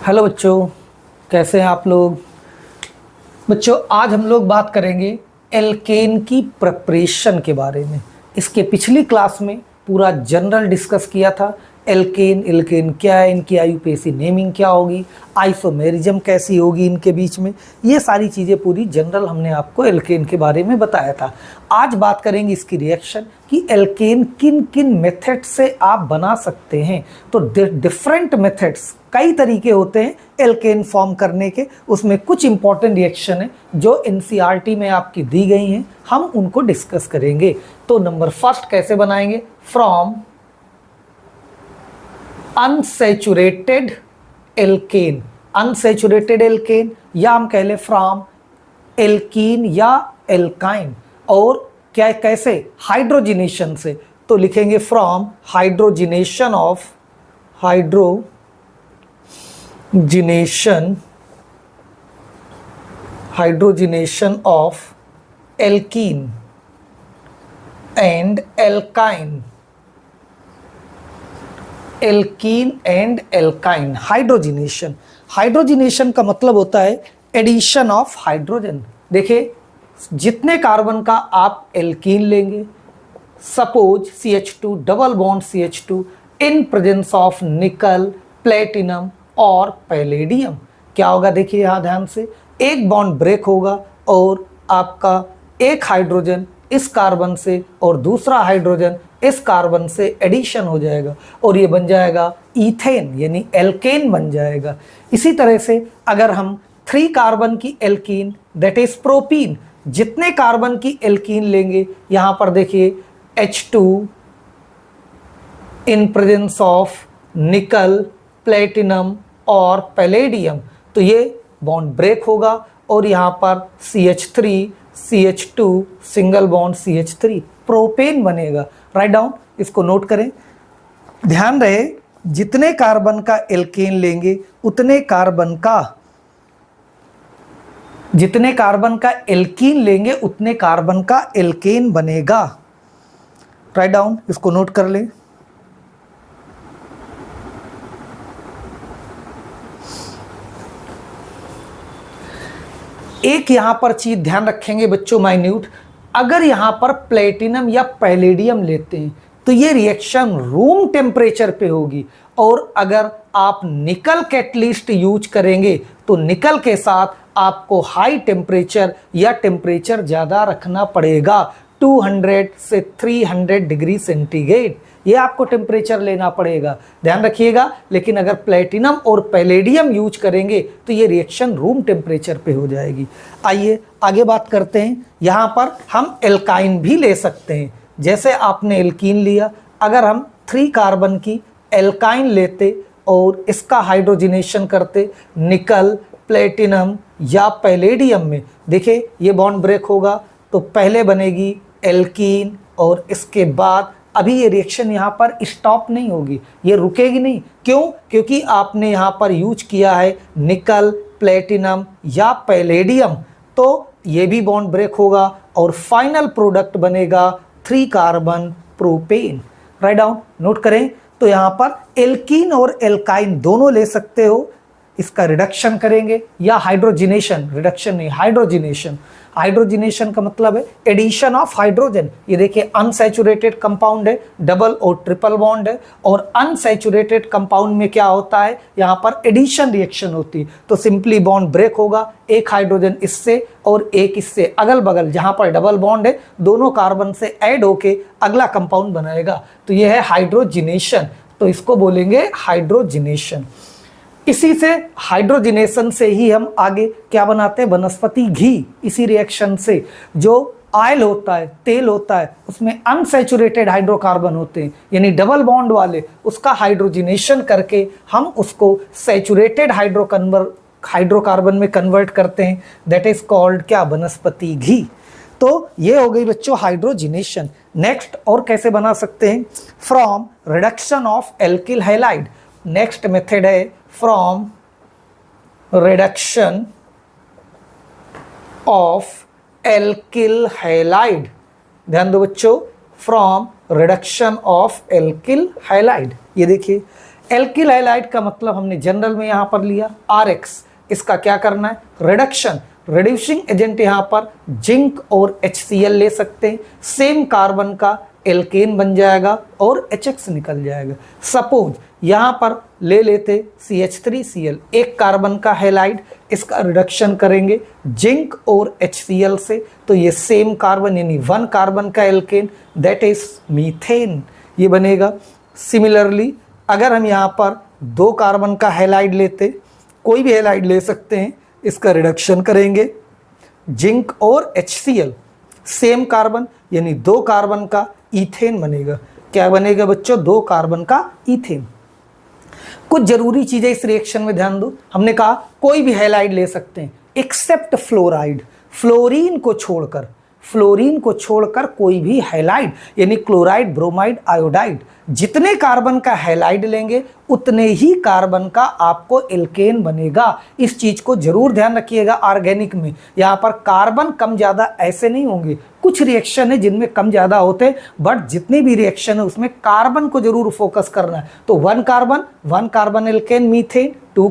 Hello बच्चों, कैसे हैं आप लोग। बच्चों आज हम लोग बात करेंगे एल्केन की प्रिपरेशन के बारे में। इसके पिछली क्लास में पूरा जनरल डिस्कस किया था। एल्केन एल्केन क्या है, इनकी आईयूपीएसी नेमिंग क्या होगी, आइसोमेरिज्म कैसी होगी इनके बीच में, ये सारी चीज़ें पूरी जनरल हमने आपको एल्केन के बारे में बताया था। आज बात करेंगे इसकी रिएक्शन कि एल्केन किन किन मेथड से आप बना सकते हैं। तो डिफरेंट मेथड्स, कई तरीके होते हैं एल्केन फॉर्म करने के। उसमें कुछ इंपॉर्टेंट रिएक्शन है जो एनसीईआरटी में आपकी दी गई हैं, हम उनको डिस्कस करेंगे। तो नंबर फर्स्ट कैसे बनाएंगे, from unsaturated alkane. Unsaturated alkane या हम कह लें फ्रॉम एल्कीन या एल्काइन। और क्या कैसे, हाइड्रोजिनेशन से। तो लिखेंगे from hydrogenation of hydrogenation of alkene and alkyne. Alkene and alkyne hydrogenation. Hydrogenation का मतलब होता है एडिशन ऑफ हाइड्रोजन। देखिए, जितने कार्बन का आप एल्कीन लेंगे, suppose CH2 double bond CH2 in presence of निकल, प्लेटिनम और पैलेडियम, क्या होगा देखिए यहाँ ध्यान से, एक बॉन्ड ब्रेक होगा और आपका एक हाइड्रोजन इस कार्बन से और दूसरा हाइड्रोजन इस कार्बन से एडिशन हो जाएगा और ये बन जाएगा ईथेन, यानी एल्केन बन जाएगा। इसी तरह से अगर हम 3 कार्बन की एल्कीन दैट इज प्रोपीन, जितने कार्बन की एल्कीन लेंगे, यहाँ पर देखिए H2 इन प्रेजेंस ऑफ निकल, प्लेटिनम और पैलेडियम, तो ये बॉन्ड ब्रेक होगा और यहाँ पर CH3 CH2 single bond CH3 propane बनेगा। राइट डाउन, इसको नोट करें, ध्यान रहे जितने कार्बन का एल्केन लेंगे जितने कार्बन का एल्कीन लेंगे उतने कार्बन का एल्केन बनेगा। राइट डाउन, इसको नोट कर लें। एक यहां पर चीज ध्यान रखेंगे बच्चों माइन्यूट, अगर यहां पर प्लेटिनम या पैलेडियम लेते हैं तो ये रिएक्शन रूम टेम्परेचर पे होगी, और अगर आप निकल कैटलिस्ट यूज करेंगे तो निकल के साथ आपको हाई टेम्परेचर या टेम्परेचर ज़्यादा रखना पड़ेगा, 200 से 300 डिग्री सेंटीग्रेड, ये आपको टेम्परेचर लेना पड़ेगा, ध्यान रखिएगा। लेकिन अगर प्लेटिनम और पैलेडियम यूज करेंगे तो ये रिएक्शन रूम टेम्परेचर पे हो जाएगी। आइए आगे बात करते हैं। यहाँ पर हम एल्काइन भी ले सकते हैं, जैसे आपने एल्कीन लिया, अगर हम 3 कार्बन की एल्काइन लेते और इसका हाइड्रोजिनेशन करते निकल, प्लेटिनम या पैलेडियम में, देखिए ये बॉन्ड ब्रेक होगा तो पहले बनेगी एल्कीन और इसके बाद अभी ये रिएक्शन यहाँ पर स्टॉप नहीं होगी, ये रुकेगी नहीं। क्यों? क्योंकि आपने यहाँ पर यूज किया है निकल, प्लेटिनम या पैलेडियम, तो ये भी बॉन्ड ब्रेक होगा और फाइनल प्रोडक्ट बनेगा 3 carbon propane. Write down, note करें। तो यहाँ पर एल्कीन और एल्काइन दोनों ले सकते हो, इसका रिडक्शन करेंगे या हाइड्रोजिनेशन, रिडक्शन नहीं हाइड्रोजिनेशन। हाइड्रोजिनेशन का मतलब है एडिशन ऑफ हाइड्रोजन। ये देखिए अनसैचुरेटेड कंपाउंड है, डबल और ट्रिपल बॉन्ड है, और अनसैचुरेटेड कंपाउंड में क्या होता है, यहाँ पर एडिशन रिएक्शन होती है। तो सिंपली बॉन्ड ब्रेक होगा, एक हाइड्रोजन इससे और एक इससे अगल बगल जहाँ पर डबल बॉन्ड है दोनों कार्बन से ऐड होके अगला कंपाउंड बनाएगा, तो यह है हाइड्रोजिनेशन। तो इसको बोलेंगे हाइड्रोजिनेशन। इसी से हाइड्रोजिनेशन से ही हम आगे क्या बनाते हैं, वनस्पति घी। इसी रिएक्शन से जो ऑयल होता है, तेल होता है, उसमें अनसैचुरेटेड हाइड्रोकार्बन होते हैं, यानी डबल बॉन्ड वाले, उसका हाइड्रोजिनेशन करके हम उसको सैचुरेटेड हाइड्रोकार्बन में कन्वर्ट करते हैं, दैट इज कॉल्ड क्या, वनस्पति घी। तो ये हो गई बच्चों हाइड्रोजिनेशन। नेक्स्ट और कैसे बना सकते हैं, from reduction of alkyl halide. Next method है from reduction of alkyl halide. ध्यान दो बच्चों, from reduction of alkyl halide. ये देखिए एल्किल हैलाइड का मतलब हमने जनरल में यहाँ पर लिया RX, इसका क्या करना है, रिडक्शन, रिड्यूसिंग एजेंट यहाँ पर जिंक और HCl ले सकते हैं, सेम कार्बन का एल्केन बन जाएगा और HX निकल जाएगा। सपोज यहाँ पर ले लेते CH3Cl, एक कार्बन का हैलाइड, इसका रिडक्शन करेंगे जिंक और HCl से, तो ये सेम कार्बन यानी 1 कार्बन का एल्केन, दैट इज मीथेन, ये बनेगा। सिमिलरली अगर हम यहाँ पर 2 कार्बन का हैलाइड लेते, कोई भी हैलाइड ले सकते हैं, इसका रिडक्शन करेंगे जिंक और HCl, सेम कार्बन यानी 2 कार्बन का ईथेन बनेगा। क्या बनेगा बच्चों, 2 कार्बन का ईथेन। कुछ जरूरी चीजें इस रिएक्शन में ध्यान दो, हमने कहा कोई भी हैलाइड ले सकते हैं एक्सेप्ट फ्लोराइड, फ्लोरीन को छोड़कर, फ्लोरीन को छोड़कर कोई भी हैलाइड यानी क्लोराइड, ब्रोमाइड, आयोडाइड, जितने कार्बन का हैलाइड लेंगे उतने ही कार्बन का आपको एल्केन बनेगा। इस चीज को जरूर ध्यान रखिएगा। ऑर्गेनिक में यहाँ पर कार्बन कम ज्यादा ऐसे नहीं होंगे, कुछ रिएक्शन है जिनमें कम ज्यादा होते, बट जितनी भी रिएक्शन है उसमें कार्बन को जरूर फोकस करना है। तो 1 कार्बन एल्केन मीथेन, 2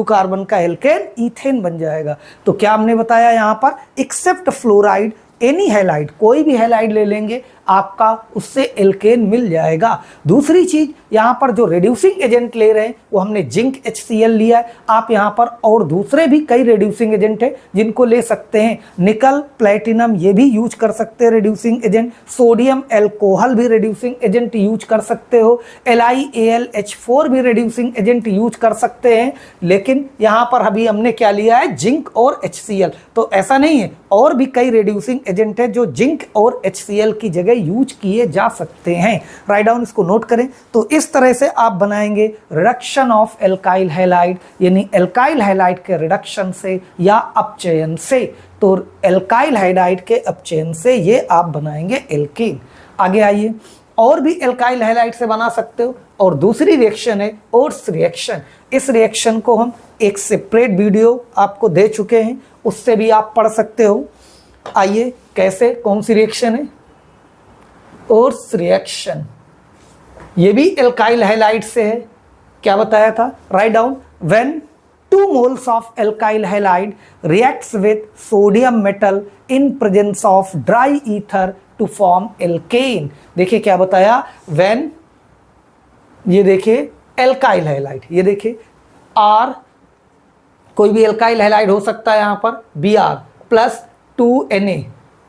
कार्बन का एल्केन ईथेन बन जाएगा। तो क्या हमने बताया यहाँ पर, एक्सेप्ट फ्लोराइड एनी हैलाइड, कोई भी हैलाइड ले लेंगे आपका उससे एल्केन मिल जाएगा। दूसरी चीज यहाँ पर जो रिड्यूसिंग एजेंट ले रहे हैं वो हमने जिंक HCl लिया है, आप यहाँ पर और दूसरे भी कई रिड्यूसिंग एजेंट है जिनको ले सकते हैं, निकल, प्लेटिनम ये भी यूज कर सकते हैं रिड्यूसिंग एजेंट, सोडियम एल्कोहल भी रिड्यूसिंग एजेंट यूज कर सकते हो, LiAlH4 भी रिड्यूसिंग एजेंट यूज कर सकते हैं। लेकिन यहाँ पर अभी हमने क्या लिया है, जिंक और HCl, तो ऐसा नहीं है, और भी कई रिड्यूसिंग एजेंट है जो जिंक और HCl की जगह यूज किए जा सकते हैं। राइट डाउन, इसको नोट करें। तो इस तरह से आप बनाएंगे रिडक्शन ऑफ एल्काइल हैलाइड, यानी एल्काइल हैलाइड के रिडक्शन से या अपचयन से। तो एल्काइल हैलाइड के अपचयन से ये आप बनाएंगे एल्केन। आगे आइए, और भी एल्काइल हैलाइड से बना सकते हो। और दूसरी रिएक्शन है ओट्स रिएक्शन। इस रिएक्शन को हम एक सेपरेट वीडियो आपको दे चुके हैं, उससे भी आप पढ़ सकते हो। आइए, कैसे, कौन सी रिएक्शन है, ओट्स रिएक्शन, ये भी एल्काइल हैलाइड से है। क्या बताया था, write down, when 2 moles of alkyl halide reacts with sodium metal in presence of dry ether to form alkane। देखिए क्या बताया, when, ये देखिए एल्काइल हैलाइड, ये देखिए R, कोई भी एल्काइल हैलाइड हो सकता है, यहाँ पर Br plus 2Na,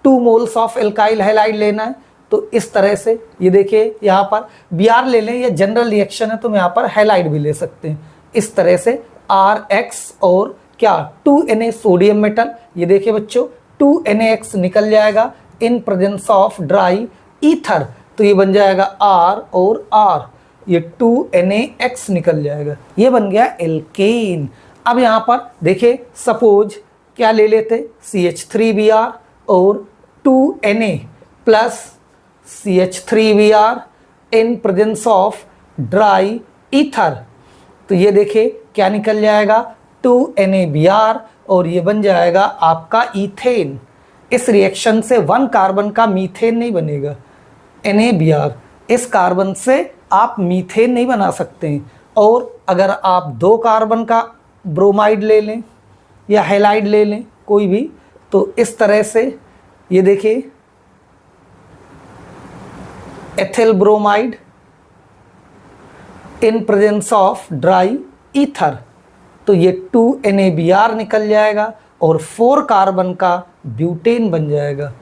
2 moles of alkyl halide लेना है। तो इस तरह से ये देखिए यहाँ पर Br ले लें, ये जनरल रिएक्शन है तो हम यहाँ पर हैलाइड भी ले सकते हैं। इस तरह से RX और क्या 2Na सोडियम मेटल, ये देखिए बच्चों 2NaX निकल जाएगा in presence of dry ether, तो ये बन जाएगा R और R, ये 2NaX निकल जाएगा, ये बन गया एल्केन। अब यहाँ पर देखिए सपोज क्या ले लेते, CH3Br और 2Na plus CH3Br in presence of dry ether, तो ये देखिए क्या निकल जाएगा 2NaBr और ये बन जाएगा आपका ईथेन। इस रिएक्शन से 1 कार्बन का मीथेन नहीं बनेगा, NaBr, इस कार्बन से आप मीथेन नहीं बना सकते हैं। और अगर आप 2 कार्बन का ब्रोमाइड ले लें या हैलाइड ले लें कोई भी, तो इस तरह से ये देखिए ethyl bromide in presence of dry ether, तो ये 2NaBr निकल जाएगा और 4 कार्बन का ब्यूटेन बन जाएगा।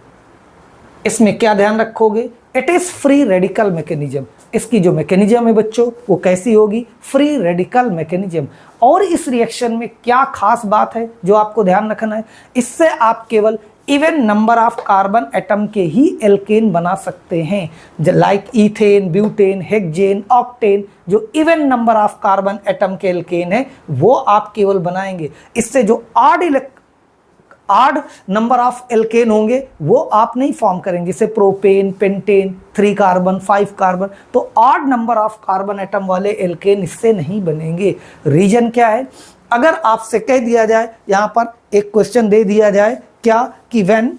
इसमें क्या ध्यान रखोगे, it is free radical mechanism. इसकी जो मैकेनिज्म है बच्चों वो कैसी होगी, फ्री रेडिकल मैकेनिज्म। और इस रिएक्शन में क्या खास बात है जो आपको ध्यान रखना है, इससे आप केवल even number of carbon atom के ही एल्केन बना सकते हैं, like ethane, butane, hexane, octane, जो even number of carbon atom के एल्केन है वो आप केवल बनाएंगे। इससे जो आड नंबर ऑफ एल्केन होंगे वो आप नहीं फॉर्म करेंगे, जैसे प्रोपेन, पेंटेन, 3 कार्बन, 5 कार्बन, तो आड नंबर ऑफ कार्बन एटम वाले एल्केन इससे नहीं बनेंगे। रीजन क्या है, अगर आपसे कह दिया जाए, यहाँ पर एक क्वेश्चन दे दिया जाए क्या कि when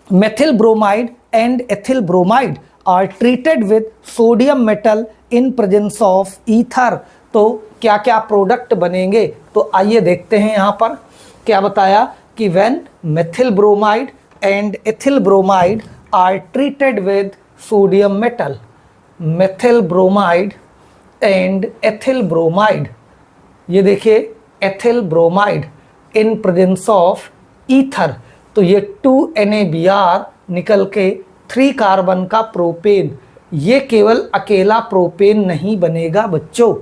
methyl bromide and ethyl bromide are treated with sodium metal in presence of ether। तो क्या क्या प्रोडक्ट बनेंगे, तो आइए देखते हैं। यहाँ पर क्या बताया कि when methyl bromide and ethyl bromide are treated with sodium metal, methyl bromide and ethyl bromide, ये देखिए ethyl bromide in presence of ether, तो ये 2NaBr निकल के 3 कार्बन का प्रोपेन, ये केवल अकेला प्रोपेन नहीं बनेगा बच्चों,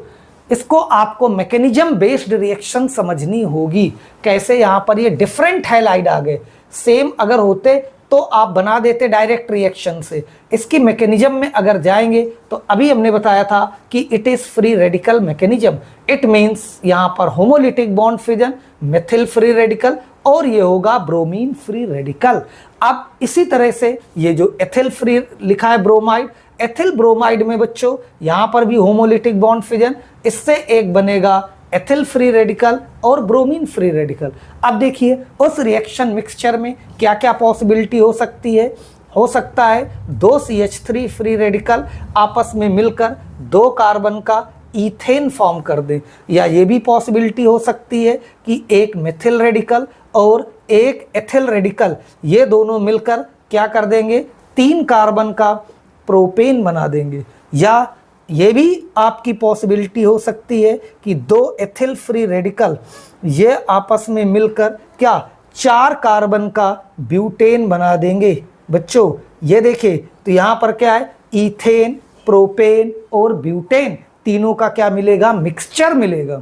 इसको आपको मैकेनिज्म बेस्ड रिएक्शन समझनी होगी। कैसे यहाँ पर ये डिफरेंट हैलाइड आ गए, सेम अगर होते तो आप बना देते डायरेक्ट रिएक्शन से। इसकी मैकेनिज्म में अगर जाएंगे तो अभी हमने बताया था कि it is free radical mechanism, it means यहाँ पर homolytic bond fission, methyl free radical, और ये होगा ब्रोमीन फ्री रेडिकल। अब इसी तरह से ये जो एथिल फ्री लिखा है ब्रोमाइड, एथिल ब्रोमाइड में बच्चों यहाँ पर भी होमोलिटिक बॉन्ड फिजन, इससे एक बनेगा एथिल फ्री रेडिकल और ब्रोमीन फ्री रेडिकल। अब देखिए उस रिएक्शन मिक्सचर में क्या क्या पॉसिबिलिटी हो सकती है। हो सकता है 2 CH3 फ्री रेडिकल आपस में मिलकर 2 कार्बन का ईथेन फॉर्म कर दें, या ये भी पॉसिबिलिटी हो सकती है कि एक मेथिल रेडिकल और एक एथिल रेडिकल, ये दोनों मिलकर क्या कर देंगे, 3 कार्बन का प्रोपेन बना देंगे। या ये भी आपकी पॉसिबिलिटी हो सकती है कि 2 एथिल फ्री रेडिकल ये आपस में मिलकर क्या 4 कार्बन का ब्यूटेन बना देंगे। बच्चों ये देखिए, तो यहाँ पर क्या है, ईथेन, प्रोपेन और ब्यूटेन तीनों का क्या मिलेगा, मिक्सचर मिलेगा।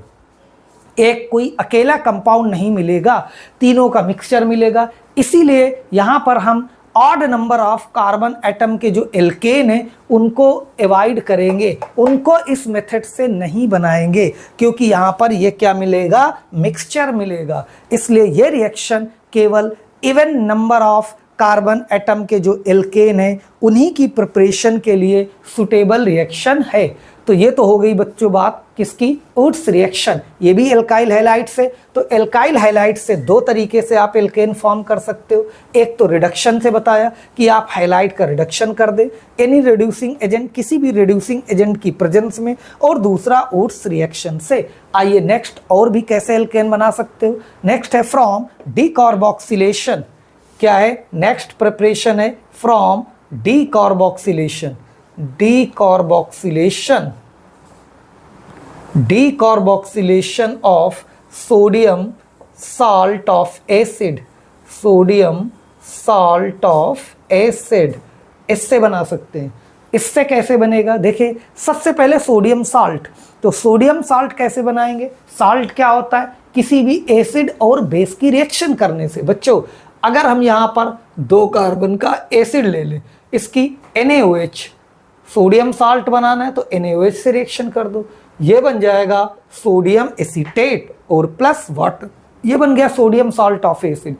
एक कोई अकेला कंपाउंड नहीं मिलेगा, तीनों का मिक्सचर मिलेगा। इसीलिए यहाँ पर हम odd number of carbon atom के जो एल्केन है उनको अवॉइड करेंगे, उनको इस मेथड से नहीं बनाएंगे, क्योंकि यहाँ पर ये क्या मिलेगा, मिक्सचर मिलेगा। इसलिए ये रिएक्शन केवल even number of carbon atom के जो एल्केन है उन्हीं की प्रिपरेशन के लिए सुटेबल रिएक्शन है। तो ये तो हो गई बच्चों बात किसकी, वुड्स रिएक्शन। ये भी एल्काइल हैलाइड से, तो एल्काइल हैलाइड से 2 तरीके से आप एल्केन फॉर्म कर सकते हो। एक तो रिडक्शन से बताया कि आप हैलाइड का रिडक्शन कर दें एनी रिड्यूसिंग एजेंट, किसी भी रिड्यूसिंग एजेंट की प्रेजेंस में, और दूसरा वुड्स रिएक्शन से। आइए नेक्स्ट और भी कैसे एल्केन बना सकते हो। नेक्स्ट है फ्रॉम डीकार्बोक्सिलेशन। क्या है नेक्स्ट प्रिपरेशन है, from decarboxylation. Decarboxylation of sodium salt of acid, sodium salt of acid, इससे बना सकते हैं। इससे कैसे बनेगा, देखिए सबसे पहले सोडियम साल्ट, तो सोडियम साल्ट कैसे बनाएंगे, साल्ट क्या होता है, किसी भी एसिड और बेस की रिएक्शन करने से। बच्चों अगर हम यहाँ पर 2 कार्बन का एसिड ले लें, इसकी NaOH, सोडियम साल्ट बनाना है तो NaOH से रिएक्शन कर दो, ये बन जाएगा सोडियम एसीटेट और प्लस वाटर, ये बन गया सोडियम साल्ट ऑफ एसिड।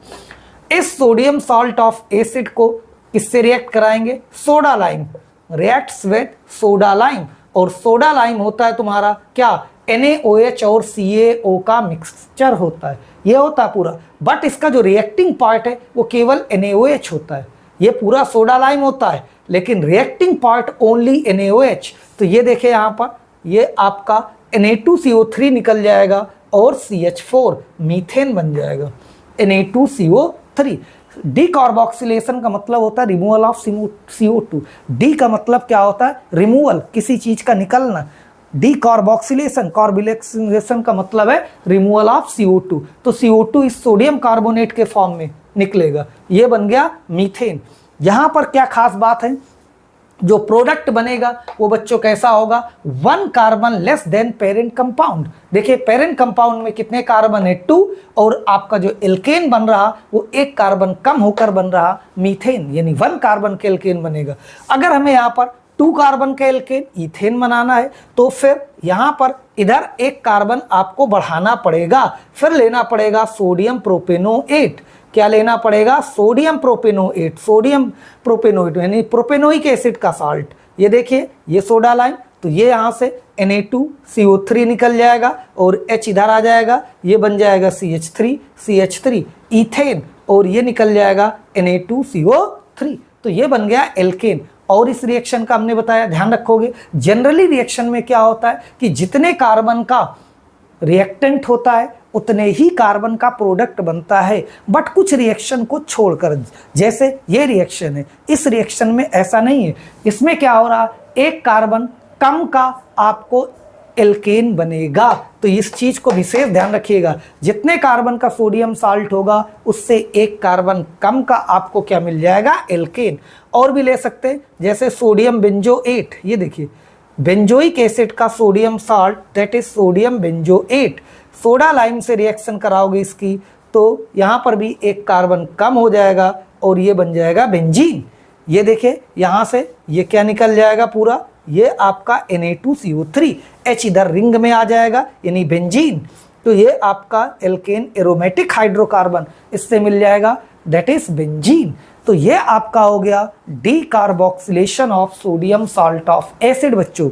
इस सोडियम साल्ट ऑफ एसिड को किससे रिएक्ट कराएंगे, soda lime, reacts with soda lime, और सोडा लाइम होता है तुम्हारा क्या, NaOH और CaO का मिक्सचर होता है, ये होता है पूरा। बट इसका जो रिएक्टिंग पार्ट है वो केवल NaOH होता है, ये पूरा सोडा लाइम होता है, लेकिन रिएक्टिंग पार्ट ओनली NaOH। तो ये देखिए यहाँ पर ये आपका Na2CO3 निकल जाएगा और CH4 मीथेन बन जाएगा, Na2CO3। डीकार्बोक्सिलेशन का मतलब होता है रिमूवल ऑफ CO2। डी का मतलब क्या होता है, रिमूवल, किसी चीज का निकलना। डीकार्बोक्सिलेशन, कार्बोक्सिलेशन का मतलब है रिमूवल ऑफ CO2, तो CO2 इस सोडियम कार्बोनेट के फॉर्म में निकलेगा, ये बन गया मीथेन। यहाँ पर क्या खास बात है, जो प्रोडक्ट बनेगा वो बच्चों कैसा होगा, 1 carbon less than parent compound. देखिए पेरेंट कंपाउंड में कितने कार्बन है, 2, और आपका जो एल्केन बन रहा वो 1 कार्बन कम होकर बन रहा मीथेन, यानी 1 कार्बन के एल्केन बनेगा। अगर हमें यहाँ पर 2 कार्बन का एल्केन ईथेन बनाना है तो फिर यहाँ पर इधर 1 कार्बन आपको बढ़ाना पड़ेगा, फिर लेना पड़ेगा सोडियम प्रोपेनोएट। क्या लेना पड़ेगा, सोडियम प्रोपेनोएट, सोडियम प्रोपेनोएट यानी प्रोपेनोइक एसिड का साल्ट। ये देखिए ये सोडा लाइम, तो ये यहाँ से Na2CO3 निकल जाएगा और H इधर आ जाएगा, ये बन जाएगा CH3 ईथेन, और ये निकल जाएगा Na2CO3। तो ये बन गया एल्केन। और इस रिएक्शन का हमने बताया, ध्यान रखोगे, जनरली रिएक्शन में क्या होता है कि जितने कार्बन का रिएक्टेंट होता है उतने ही कार्बन का प्रोडक्ट बनता है, बट कुछ रिएक्शन को छोड़कर, जैसे ये रिएक्शन है, इस रिएक्शन में ऐसा नहीं है। इसमें क्या हो रहा, एक कार्बन कम का आपको एल्केन बनेगा। तो इस चीज को विशेष ध्यान रखिएगा, जितने कार्बन का सोडियम साल्ट होगा उससे एक कार्बन कम का आपको क्या मिल जाएगा, एल्केन। और भी ले सकते हैं, जैसे सोडियम बेंजोएट, ये देखिए बेंजोइक एसिड का sodium salt, that is sodium benzoate. Soda lime से रिएक्शन कराओगे इसकी तो यहाँ पर भी एक कार्बन कम हो जाएगा और ये बन जाएगा बेंजीन। ये देखिए यहाँ से ये क्या निकल जाएगा पूरा, ये आपका Na2CO3, H इधर रिंग में आ जाएगा यानी बेंजीन। तो ये आपका एल्केन एरोमेटिक हाइड्रोकार्बन इससे मिल जाएगा, दैट इज बेंजीन। तो ये आपका हो गया decarboxylation of sodium salt of acid. बच्चों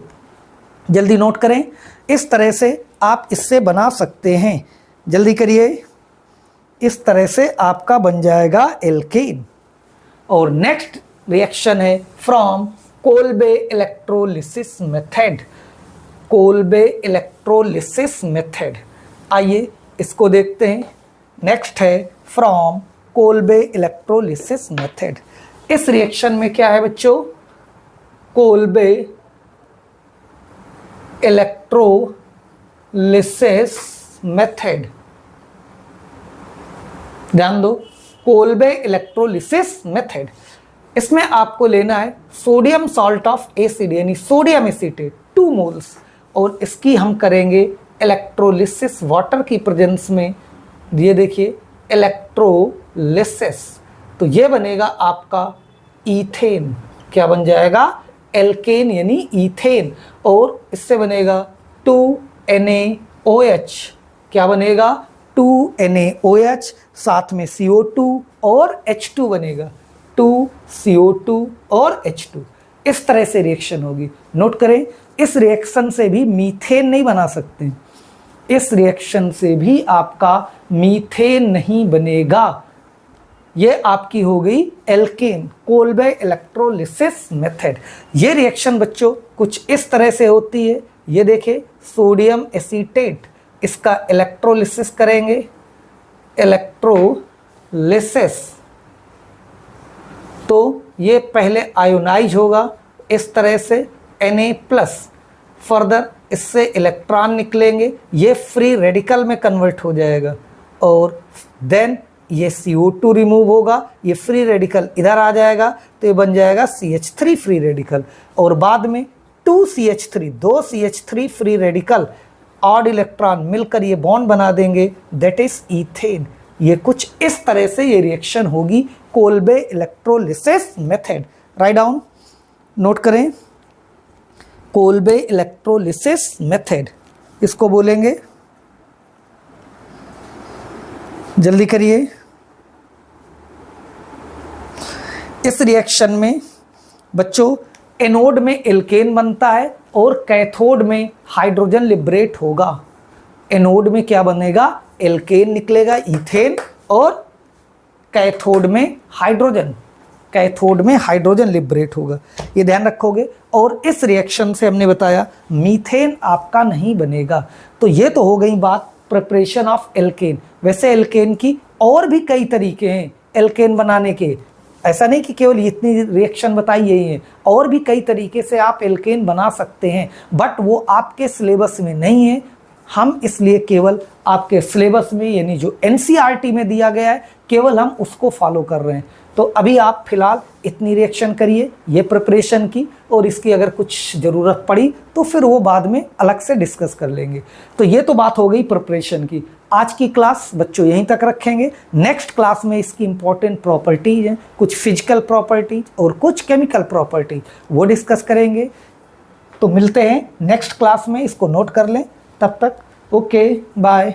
जल्दी नोट करें, इस तरह से आप इससे बना सकते हैं, जल्दी करिए, इस तरह से आपका बन जाएगा एल्केन। और नेक्स्ट रिएक्शन है from Kolbe electrolysis method. Kolbe electrolysis method, आइए इसको देखते हैं। नेक्स्ट है फ्रॉम कोल्बे इलेक्ट्रोलिसिस मेथड। इस रिएक्शन में क्या है बच्चों, कोल्बे इलेक्ट्रोलिसिस मेथड, ध्यान दो, कोल्बे इलेक्ट्रोलिसिस मेथड। इसमें आपको लेना है सोडियम सॉल्ट ऑफ एसिड यानी सोडियम एसीटेट 2 मोल्स, और इसकी हम करेंगे इलेक्ट्रोलिसिस वाटर की प्रेजेंस में। ये देखिए इलेक्ट्रोलिसिस, तो ये बनेगा आपका ईथेन। क्या बन जाएगा, एल्केन यानी ईथेन। और इससे बनेगा 2NaOH। क्या बनेगा, 2NaOH, साथ में CO2 और H2 बनेगा, 2CO2 और H2। इस तरह से रिएक्शन होगी। नोट करें, इस रिएक्शन से भी मीथेन नहीं बना सकते, इस रिएक्शन से भी आपका मीथेन नहीं बनेगा। ये आपकी हो गई एल्केन, कोल्बे इलेक्ट्रोलिसिस मेथड। ये रिएक्शन बच्चों कुछ इस तरह से होती है। ये देखिए सोडियम एसीटेट, इसका इलेक्ट्रोलिसिस करेंगे, इलेक्ट्रोलिसिस, तो ये पहले आयोनाइज होगा इस तरह से Na+, फर्दर इससे इलेक्ट्रॉन निकलेंगे, ये फ्री रेडिकल में कन्वर्ट हो जाएगा, और देन ये CO2 रिमूव होगा, ये फ्री रेडिकल इधर आ जाएगा, तो ये बन जाएगा CH3 फ्री रेडिकल। और बाद में 2CH3, 2 CH3 free radical odd electron मिलकर ये बॉन्ड बना देंगे, दैट इज ईथेन। ये कुछ इस तरह से ये रिएक्शन होगी, Kolbe electrolysis method. Write down, note करें, कोल्बे इलेक्ट्रोलिसिस मेथड इसको बोलेंगे, जल्दी करिए। इस रिएक्शन में बच्चों एनोड में एल्केन बनता है और कैथोड में हाइड्रोजन लिबरेट होगा। एनोड में क्या बनेगा, एल्केन निकलेगा ईथेन, और कैथोड में हाइड्रोजन, कैथोड में हाइड्रोजन लिबरेट होगा, ये ध्यान रखोगे। और इस रिएक्शन से हमने बताया मीथेन आपका नहीं बनेगा। तो ये तो हो गई बात प्रिपरेशन ऑफ एल्केन। वैसे एल्केन की और भी कई तरीके हैं एल्केन बनाने के, ऐसा नहीं कि केवल इतनी रिएक्शन बताई यही है, और भी कई तरीके से आप एल्केन बना सकते हैं, बट वो आपके सिलेबस में नहीं है। हम इसलिए केवल आपके सिलेबस में यानी जो NCERT में दिया गया है केवल हम उसको फॉलो कर रहे हैं। तो अभी आप फिलहाल इतनी रिएक्शन करिए ये प्रिपरेशन की, और इसकी अगर कुछ ज़रूरत पड़ी तो फिर वो बाद में अलग से डिस्कस कर लेंगे। तो ये तो बात हो गई प्रिपरेशन की। आज की क्लास बच्चों यहीं तक रखेंगे। नेक्स्ट क्लास में इसकी इंपॉर्टेंट प्रॉपर्टीज हैं, कुछ फिजिकल प्रॉपर्टीज और कुछ केमिकल प्रॉपर्टीज, वो डिस्कस करेंगे। तो मिलते हैं नेक्स्ट क्लास में, इसको नोट कर लें। तब तक ओके बाय।